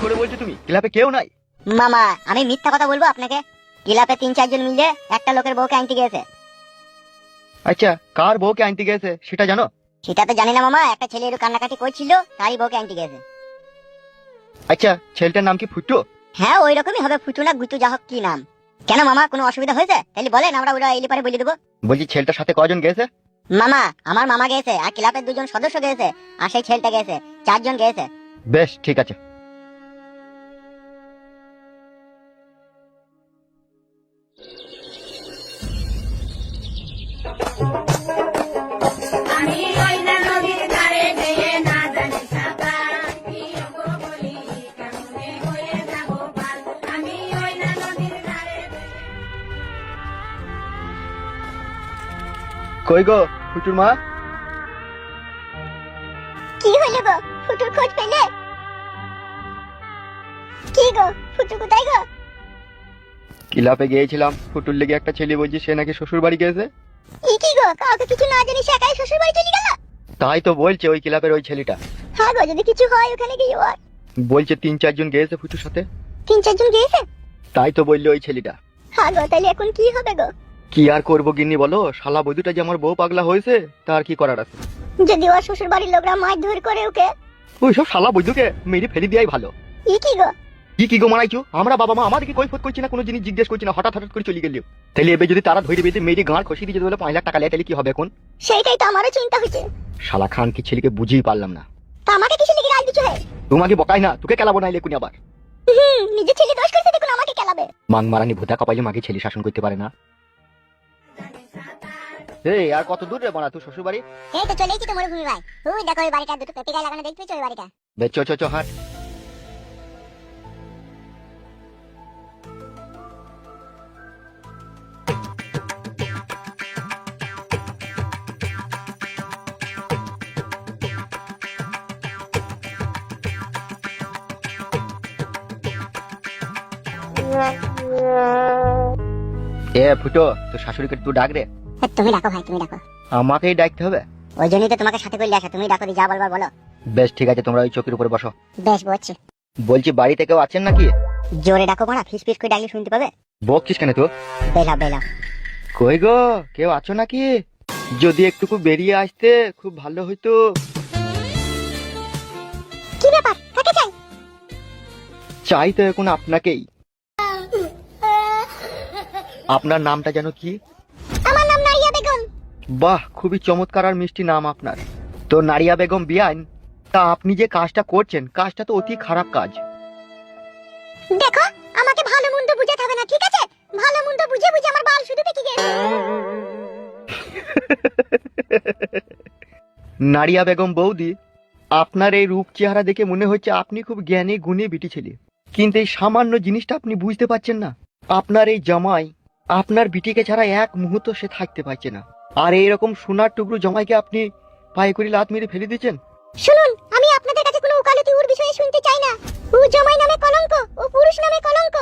করে বলছো তুমি ক্লাবে কেউ নাই? মামা আমি মিথ্যা কথা বলবো আপনাকে? ক্লাবে 3-4 জন মিলে একটা লোকের বউকে আনতে গিয়েছে। আচ্ছা, কার বউকে আনতে গেছে সেটা জানো? সেটা তো জানি না মামা, একটা ছেলে একটু কান্নাকাটি করছিল, তারই বউকে আনতে গিয়েছে। আচ্ছা, ছেলেটার নাম কি ফুটু? হ্যাঁ ওই রকমই হবে, ফুটু না গুতু যা হোক কি নাম। কেন মামা কোনো অসুবিধা হয়েছে? তাহলে বলেন, আমরা ওরা এলি পারে বলে দেবো। বলছি ছেলেটার সাথে কজন গেছে? মামা আমার মামা গেছে, আর ক্লাবের 2 জন সদস্য গেছে, আর সেই ছেলেটা গেছে, 4 জন গেছে। বেশ ঠিক আছে। কই গো ফুটুর মা? কি হলো গো, ফুটুর খোঁজ পেলে? কি গো ফুটু কোথায় গো? ক্লাবে গিয়েছিলাম, ফুটুর লেগে একটা ছেলে বলছি সে নাকি শ্বশুর বাড়ি গেছে। কি গো, কাউকে কিছু না জানি সে একাই শ্বশুর বাড়ি চলে গেল? তাই তো বলছে ওই ক্লাবের ওই ছেলেটা। হ্যাঁ গো, যদি কিছু হয় ওখানে গিয়ে ওর বলছে 3-4 জন গেছে ফুটুর সাথে। 3-4 জন গেছে? তাই তো বললো ওই ছেলেটা। হ্যাঁ গো, তাহলে এখন কি হবে গো? কি আর করবো গিন্নি বলো, শালা বধুটা যে আমার বউ পাগলা হয়েছে তার কি করার আছে। যদি ওর শ্বশুর বাড়ির লোকরা মারধর করে ওকে? ওইসব শালা বধুকে মেরে ফেলে দেওয়াই ভালো। কি গো? কি গো মারাইছো? আমরা বাবা মা আমাদেরকে কৈফত করছি না, কোনো জিনিস জিজ্ঞেস করছি না, হঠাৎ করে চলে গেলিও। তাহলে এবার যদি তারা ধরে বেঁধে মেরে গাঁড় খসিয়ে দিয়ে বলে 5 লাখ টাকা লেয়, তাহলে কি হবে এখন? সেইটাই তো আমারও চিন্তা হচ্ছে। শালা খান কি ছেলেকে বুঝিয়ে পারলাম না। তা আমাকে কিসে লিখে রাজ দিছো হে? তোমাকে বকাই না, তোকে কেলাবো না এলে আবার। নিজে ছেলে দোষ করছে দেখুন আমাকে কেলাবে। মাং মারানি ভূতা কপাইলে মাকে ছেলে শাসন করতে পারে না। এই আর কত দূর রে বড়া তুই শ্বশুর বাড়ি? এই তো চলেইছি তো মরুভূমি ভাই। ওই দেখো ওই বাড়িটা, দুটো পেঁপে গাছ লাগানো দেখতে পাচ্ছ ওই বাড়িটা? বে চ হাট। এ ফুটো, তোর শাশুড়িকে তুই ডাক রে। তুমি ডাকো ভাই, তুমি ডাকো। আমাকেই ডাকতে হবে? ওই জন্যই তো তোমাকে সাথে করে আসা, তুমি ডাকো, যা বলবার বলো। বেশ ঠিক আছে, তোমরা ওই চৌকির উপরে বসো। বেশ বলছি। বলছি বাড়িতে কেউ আছেন নাকি? জোরে ডাকো মারা, ফিস ফিস করে ডাকলে শুনতে পাবে। বকছিস কেন তুই? বেলা বেলা। কই গো, কেউ আছো নাকি? যদি একটুকু বেরিয়ে আসতে খুব ভালো হইতো। কি ব্যাপার, কাকে চাই? চাই তো এখন আপনাকেই। আপনার নামটা যেন কি? আমার নাম নারিয়া বেগম। বাহ, খুবই চমৎকার আর মিষ্টি নাম আপনার। তো নারিয়া বেগম বিয়ান, তা আপনি যে কাজটা করছেন কাজটা তো অতি খারাপ কাজ। দেখো আমাকে ভালো মন্দ বুঝাতে হবে না, ঠিক আছে? ভালো মন্দ বুঝে বুঝে আমার বাল শুধু পেকে গেছে। নারিয়া বেগম বৌদি, আপনার এই রূপ চেহারা দেখে মনে হচ্ছে আপনি খুব জ্ঞানী গুণী বিটি ছেলে, কিন্তু এই সামান্য জিনিসটা আপনি বুঝতে পারছেন না। আপনার এই জামাই আপনার বিটিকে ছাড়া এক মুহূর্ত সে থাকতে পারছে না, আর এইরকম সোনার টুকরো জামাইকে আপনি পায়ে করে লাত মেরে ফেলে দিচ্ছেন। শুনুন, আমি আপনাদের কাছে কোনো উকালতি ওর বিষয়ে শুনতে চাই না। ও জামাই নামে কলঙ্ক, ও পুরুষ নামে কলঙ্ক।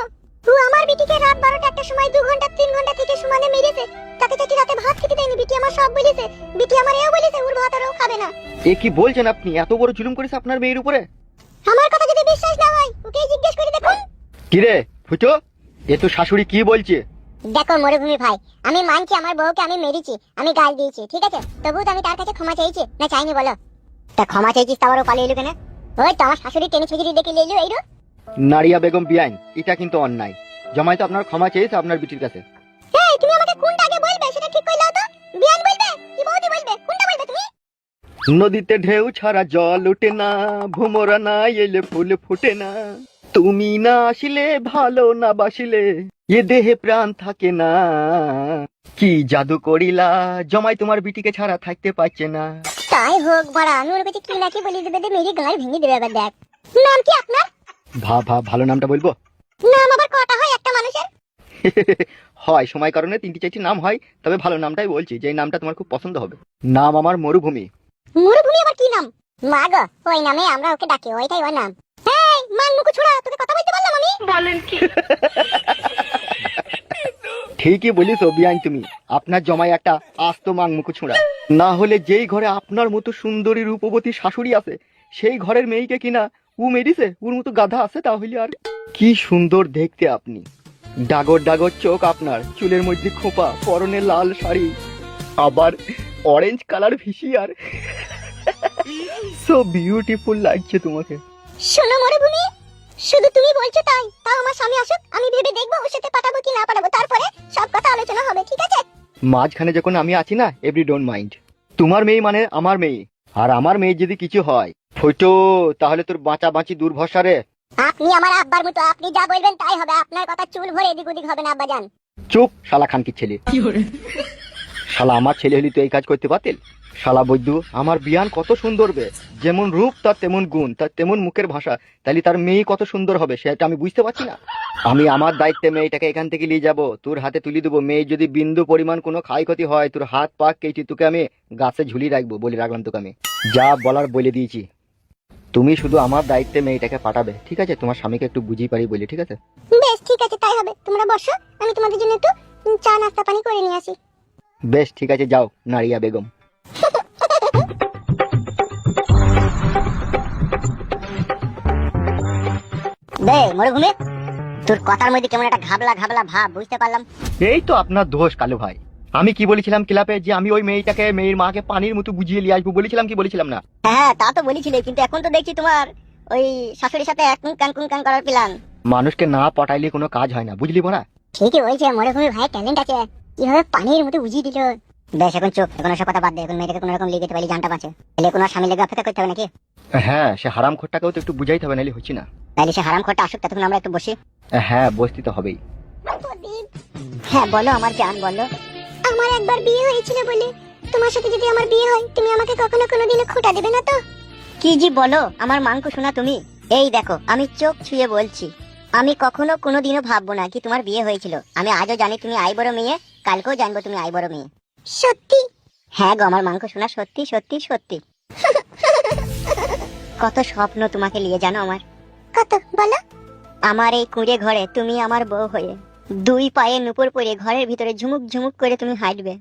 ও আমার বিটিকে রাত 12টা একটা সময় 2 ঘন্টা 3 ঘন্টা থেকে সমানে মেরেছে। তাকে তাকে রাতে ভাত খেতে দেয়নি, বিটি আমার সব বলেছে। বিটি আমার এও বলেছে ওর ভাত আর ও খাবে না। এ কি বলছেন আপনি? এত বড় জুলুম করেছে আপনার মেয়ের উপরে? আমার কথা যদি বিশ্বাস না হয় ওকে জিজ্ঞেস করে দেখুন। কি রে ফুটো, এ তো শাশুড়ি কি বলছে? দেখো মরুভূমি ভাই, আমি মানছি আমার বউকে আমি মেরেছি, আমি গাল দিয়েছি, ঠিক আছে? তবুও তো আমি তার কাছে ক্ষমা চাইছি না চাইনি বলো? তা ক্ষমা চাইছিস তা আবারও পালিয়ে এলো কেন? ওই তো আমার শাশুড়ি টেনে ছিঁড়ি দেখে এলো এইরো। নারিয়া বেগম বিয়ান, এটা কিন্তু অন্যায়। জামাই তো আপনার ক্ষমা চেয়েছে আপনার বিটির কাছে। এই তুমি আমাকে কোনটা আগে বলবে সেটা ঠিক করে নাও তো। বিয়ান বলবে কি বৌদি বলবে, কোনটা বলবে তুমি? নদীতে ঢেউ ছাড়া জল ওঠে না, ভোমরা না এলে ফুল ফোটে না, তুমি না আসিলে ভালো না বাসিলে এ দেহে প্রাণ থাকে না। কি জাদু করিলা, জমাই তোমার বিটিকে ছাড়া থাকতে পারছে না। তাই হোক বাড়া, আমি ওর কাছে কি নাকি বলি দেবে, মেরি গাল ভেঙে দেবে। এবার দেখ, নাম কি আপনার? ভালো নামটা বলবো? নাম আবার কটা হয় একটা মানুষের? হয় সময় কারণে 3-4টি নাম হয়, তবে ভালো নামটাই বলছি, যে নামটা তোমার খুব পছন্দ হবে। নাম আমার মরুভূমি। মরুভূমি আবার কি নাম? মা গো, ওই নামে আমরা ওকে ডাকি, ওইটাই ওর নাম। এই মান মুখ ছোড়া, তোকে কথা বলতে বললাম আমি? বলেন কি? ঠিকই বলিস বিয়ান তুমি, আপনার জমাই একটা আস্ত মাং মুখ ছুঁড়া। না হলে যেই ঘরে আপনার মতো সুন্দরী রূপবতী শাশুড়ি আছে সেই ঘরের মেয়েকে কিনা ও মেরিছে, ওর মতো গাধা আছে তাহলে আর। কি সুন্দর দেখতে আপনি, ডাগর ডাগর চোখ আপনার, চুলের মধ্যে খোপা, পরনে লাল শাড়ি, আবার অরেঞ্জ কালার ভিসিয়ার। সো বিউটিফুল লাগছে তোমাকে। শোনো মরুভূমি, শুধু তুমি বলছো তাই? তাও আমার স্বামী আসুক, আমি ভেবে দেখবো ওর সাথে পাঠাবো কি না পাঠাবো, তারপরে সব কথা আলোচনা হবে, ঠিক আছে? মাঝখানে যখন আমি আছি না, এভরি ডোন্ট মাইন্ড। তোমার মেয়ে মানে আমার মেয়ে, আর আমার মেয়ে যদি কিছু হয় ফটো, তাহলে তোর বাঁচা বাঁচি দূর ভরসা রে। আপনি আমার আব্বার মতো, আপনি যা বলবেন তাই হবে, আপনার কথা চুল ভরে এদিক ওদিক হবে না আব্বাজান। চুপ শালা খানকির ছেলে। শালা আমার ছেলে হলি তো এই কাজ করতে পারতেন? শালা বৈদ্য, আমার বিয়ান কত সুন্দর বে, যেমন রূপ তার তেমন গুণ, তার তেমন মুখের ভাষা, তাহলে তার মেয়ে কত সুন্দর হবে সেটা আমি বুঝতে পারছি না? আমি আমার দায়িত্বে মেয়েটাকে এখান থেকে নিয়ে যাব, তোর হাতে তুলে দেবো। মেয়ে যদি বিন্দু পরিমাণ কোনো ক্ষয়ক্ষতি হয়, তোর হাত পা কেটে তোকে আমি গাছে ঝুলিয়ে রাখবো, বলে রাখলাম তোকে আমি। যা বলার বলে দিয়েছি, তুমি শুধু আমার দায়িত্বে মেয়েটাকে পাঠাবে, ঠিক আছে? তোমার স্বামীকে একটু বুঝিয়ে পারি বলি, ঠিক আছে? বেশ ঠিক আছে, তাই হবে। তোমরা বসো, আমি তোমাদের জন্য একটু চা নাস্তা পানি করে নিয়ে আসি। বেশ ঠিক আছে, যাও নারিয়া বেগম। বে মরুভূমি, তোর কথার মধ্যে কেমন একটা ঘাবলা ঘাবলা ভাব, বুঝতে পারলাম। এই তো আপনার দোষ কালু ভাই। আমি কি বলেছিলাম ক্লাবে, যে আমি ওই মেয়েটাকে, মেয়ের মাকে পানির মতো বুঝিয়ে নিয়ে আসবো, বলেছিলাম কি বলেছিলাম না? হ্যাঁ তা তো বলেছিলে, কিন্তু এখন তো দেখছি তোমার ওই শাশুড়ির সাথে এক কুন কান করার প্ল্যান। মানুষকে না পটাইলে কোনো কাজ হয় না, বুঝলি না? ঠিকই বলছে, মরুভূমি ভাই ট্যালেন্ট আছে, কিভাবে পানির মতো বুঝিয়ে দিল। বেশ এখন চুপ, এখন সব কথা বাদ দে, এখন মেয়েটাকে কোনো রকম লিখে দিতে পারলি জানটা বাঁচে। তাহলে কোনো স্বামী লেগে অপেক্ষা করতে হবে নাকি? হ্যাঁ, সে হারাম খোরটাকেও তো একটু বুঝাইতে হবে, নাহলে হচ্ছে না। তাইলে সে হারাম খোরটা আসুক, ততক্ষণ আমরা একটু বসি। হ্যাঁ, বসতে তো হবেই। হ্যাঁ বলো আমার জান, বলো। আমার একবার বিয়ে হয়েছিল বলে তোমার সাথে যদি আমার বিয়ে হয়, তুমি আমাকে কখনো কোনোদিনও খোঁটা দেবে না তো? কি জি বলো আমার মাংকু শোনা তুমি। এই দেখো, আমি চোখ ছুঁয়ে বলছি, আমি কখনো কোনোদিনও ভাববো না কি তোমার বিয়ে হয়েছিল। আমি আজও জানি তুমি আই বড় মেয়ে, কালকেও জানবো তুমি আই বড় মেয়ে। সত্যি? হ্যাঁ গো আমার মাংকু শোনা, সত্যি সত্যি সত্যি। কত স্বপ্ন তোমাকে নিয়ে জানো আমার। কত বলো। আমার এই কুঁড়ে ঘরে তুমি আমার বউ হয়ে, দুই পায়ে নুপুর পরে ঘরের ভিতরে ঝুমুক ঝুমুক করে তুমি হাঁটবে,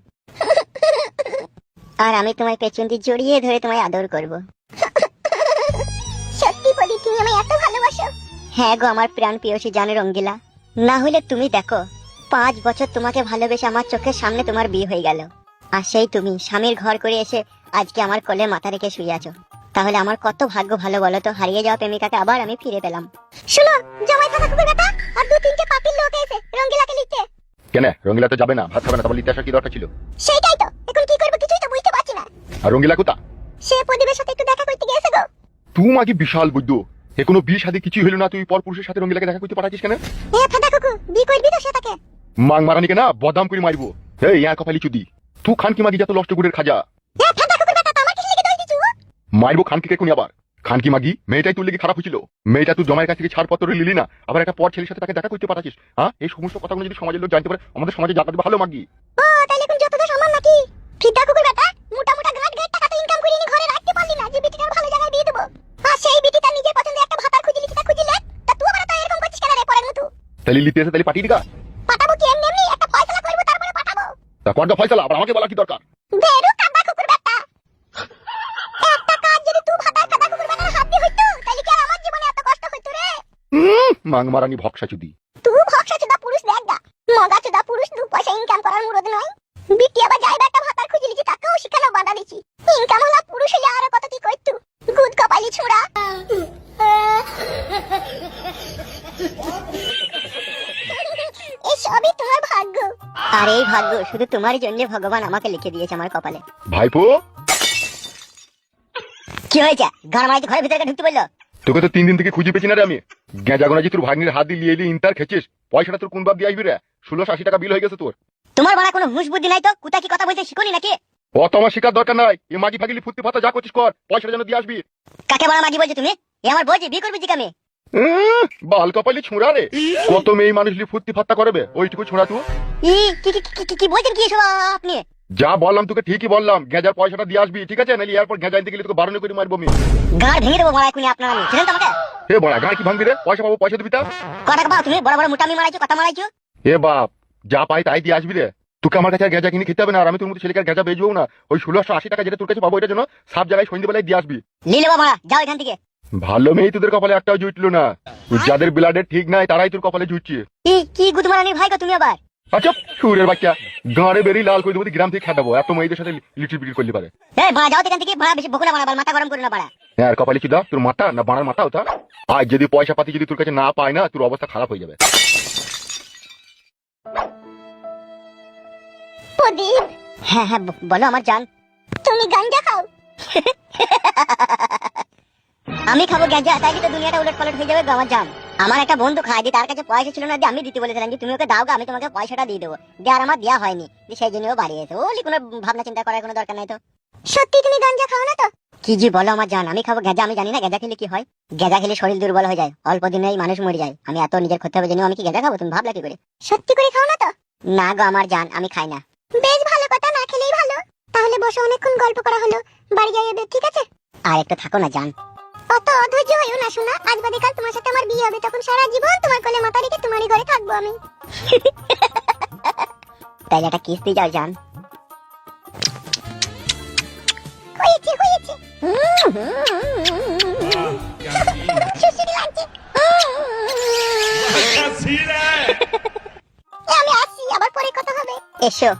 আর আমি তোমায় পেছন দিয়ে জড়িয়ে ধরে তোমায় আদর করব। সত্যি বলি তুমি আমায় এত ভালোবাসো? হ্যাঁ গো আমার প্রাণ প্রিয়সী জানে রঙ্গিলা। না হলে তুমি দেখো, 5 বছর তোমাকে ভালোবেসে আমার চোখের সামনে তোমার বিয়ে হয়ে গেল, আর সেই তুমি স্বামীর ঘর করে এসে আজকে আমার কোলে মাথা রেখে শুয়ে আছো। তাহলে আমার কত ভাগ্য ভালো বলো তো, হারিয়ে যাওয়া প্রেমিকাকে আবার আমি ফিরে পেলাম। শুনো জামাই থাকা কুকুর বেটা, আর 2-3টে পাপির লোক এসে রঙ্গিলাকে লিখতে। কেন রঙ্গিলা তো যাবে না, ভাত খাবে না, তারপর লিখতে আসার কি দরকার ছিল? সেইটাই তো, এখন কি করব কিছুই তো বুঝতে পারছি না। আর রঙ্গিলা কোথা? সে প্রদীপের সাথে একটু দেখা করতে গেছে গো। তুই মাগি বিশাল বুদ্ধ, এ কোনো বিয়ে শাদী কিছুই হলো না, তুই পর পুরুষের সাথে রঙ্গিলাকে দেখা করতে পাঠাচ্ছিস কেন? এ ফাদা কুকু, বিয়ে করবি তো সেটাকে? মাং মারানিকে না বদাম করে মারবো। এই ইয়া কপালি চুদি, তুই খানকি মাগি যত লষ্ট গুড়ের খাজা। এ ফাদা কুকুর বেটা, আমার কিছু লেগে দই দিছু? মারবো খানকিকে কোনি আবার। খানকি মাগি মেয়েটাই তোর লেগে খারাপ হয়েছিল, মেয়েটা তুই জমায়ের কাছ থেকে ছাড়পত্র লিলি না, আবার একটা পর ছেলের সাথে তাকে দেখা করতে পাঠাচ্ছিস। হ্যাঁ, এই সমস্ত কথাগুলো যদি সমাজের লোক জানতে পারে, আমাদের সমাজে জায়গা দেবে ভালো মাগি। ও তাইলে কোন যতটা সম্মান নাকি? ফিদা কুকুর বেটা, মোটা মোটা গাঁট গাঁট টাকা তো ইনকাম করে নি, ঘরে রাখতে পারলি না যে বিটিটার ভালো জায়গায় বিয়ে দেবো। আর সেই বিটিটা নিজের পছন্দের একটা ভাতার খুঁজলি, সেটা খুঁজলে তা তুই আবার তো এরকম করছিস কেন রে পরের মতো? তাহলে লিতে এসে তাহলে পাঠিয়ে দিকা। পাঠাবো কি এমনি এমনি? একটা ফয়সালা করবো তারপরে পাঠাবো। তা কর্দা ফয়সালা, আবার আমাকে বলা কি দরকার? বেরু কাদা কুকুর বেটা, একটা কাজ যদি তুই ভাতার কাদা কুকুর বেটার হাত দিয়ে হইতো, তাইলে কি আর আমার জীবনে এত কষ্ট হইতো রে? মাং মারানি ভক্সা চুদি। তুই ভক্সা চোদা পুরুষ দেখ গা, মগা চোদা পুরুষ 2 পয়সা ইনকাম করার মুরদ নয়। বিটি আবার যাইবা একটা ভাতার খুঁজলি যে তাকেও শিখানো বাধা দিছি। ইনকাম হলা পুরুষ হইলে আরো কত কি কইতু, গুদ কপালি ছুড়া। এই সবই তোমার ভাগ্য। আর এই ভাগ্য শুধু তোমার জন্য ভগবান আমাকে লিখে দিয়েছে আমার কপালে। ভাইপো কি হয়েছে? ঘর মাইতে ঘরের ভিতরে ঢুকতে বললো? তোকে তো 3 দিন থেকে খুঁজে পেছি না রে আমি। গেঁজাগোনা যে তোর ভাগ্নির হাত দিয়ে লিয়ে এলি ইন্টার খেছিস, পয়সাটা তোর কোন বাপ দিয়ে আসবি রে? 1680 টাকা বিল হয়ে গেছে তোর। তোমার বড় কোনো হুঁশ বুদ্ধি নাই তো? কোথা কি কথা বলতে শিখনি নাকি? অত আমার শিকার দরকার নাই, এই মাগি ফাগিলি ফুটতে ফাটা যা করছিস কর, পয়সাটা যেন দিয়ে আসবি। কাকে বড় মাগি বলছো তুমি? এ আমার বলছি বিয়ে করবি জিকামে। বাল কপালি ছুঁড়া রে, কত মেয়ে মানুষলি ফুটতে ফাট্টা করবে, ওইটুকু ছোঁড়া তুই? কি বলছেন কি এসব আপনি? যা বললাম তোকে ঠিকই বললাম, গেঁজার পয়সাটা দিয়ে আসবি, ঠিক আছে? নাহলে এরপর গেঁজা আনতে গেলে তোকে বারণ করে মারবো আমি। গাড় ভেঙে দেবো বড় এখনই আপনার, আমি ছিলেন তো আমাকে। হে বড়া গাঁ কি ভাঙবি রে? পয়সা পাবো, পয়সা দিবি তা। কথা পাও তুমি, বড় বড় মোটামি মারাইছো, কথা মারাইছো। এ বাপ, যা পাই তাই দিয়ে আসবি রে। তোকে আমার কাছে গেঁজা কিনে খেতে হবে না, আর আমি তোর মতো ছেলেকে গেঁজা বেচবো না। ওই 1680 টাকা যেটা তোর কাছে পাবো, এটা জন্য সব জায়গায় সন্ধ্যেবেলায় দিয়ে আসবি। নিয়ে নেবো মারা, যাও এখান থেকে। ভালো মেয়ে তোদের কপালে একটাও জুটলো না। যাদের ব্লাডের ঠিক নাই তারাই তোর কপালে জুটছে। কি গুদমারানির ভাই গো তুমি আবার? আচ্ছা সুরের বাচ্চা, গাঁড়ে বেরিয়ে লাল করে দেবো, গ্রাম থেকে খেটাবো। এত মেয়েদের সাথে লিটিল পিটিল করলে পারে। এই ভাড়া যাও এখান থেকে, ভাড়া বেশি বকুলা বাড়া, মাথা গরম করে না বাড়া। হ্যাঁ, আর কপালে চুদা তোর মাথা না বাড়ার মাথা ওটা। আজ যদি পয়সা পাতি যদি তোর কাছে না পায় না, তোর অবস্থা খারাপ হয়ে যাবে। প্রদীপ। হ্যাঁ হ্যাঁ বলো আমার জান। তুমি গাঞ্জা খাও? আমি খাবো গাঞ্জা, তাই কি তো দুনিয়াটা উলট পালট হয়ে যাবে গো আমার জান। আমার একটা বন্ধু খায় দি, তার কাছে পয়সা ছিল না, আমি দিতে বলেছিলাম যে তুমি ওকে দাও গো, আমি তোমাকে পয়সাটা দিয়ে দেবো। আর আমার দেওয়া হয়নি, সেই জন্য ও বাড়িয়েছে। ওলি কোনো ভাবনা চিন্তা করার কোনো দরকার নাই তো। সত্যি তুমি গাঞ্জা খাও না তো? কি জি বলো আমার জান, আমি খাবো গাঁজা? আমি জানি না গাঁজা খেলে কি হয়। গাঁজা খেলে শরীর দুর্বল হয়ে যায়, অল্প দিনেই মানুষ মরে যায়। আমি এত নিজের করতে হবে জেনেও আমি কি গাঁজা খাবো? তুমি ভাবলা কি করে? সত্যি করে খাও না তো? না গো আমার জান, আমি খাই না। বেশ ভালো কথা, না খেলেই ভালো। তাহলে বসে অনেকক্ষণ গল্প করা হলো, বাড়ি যাই এবার, ঠিক আছে? আর একটু থাকো না জান। অত অধৈর্য হইও না শোনা, আজ বাদে কাল তোমার সাথে আমার বিয়ে হবে, তখন সারা জীবন তোমার কোলে মাথা রেখে তোমারই ঘরে থাকবো আমি। তাইলে একটা কিস দিয়ে যাও জান। হয়েছে হয়েছে। সুশ্রী লাগছে। আমি আসছি, আবার পরে কথা হবে। এসো।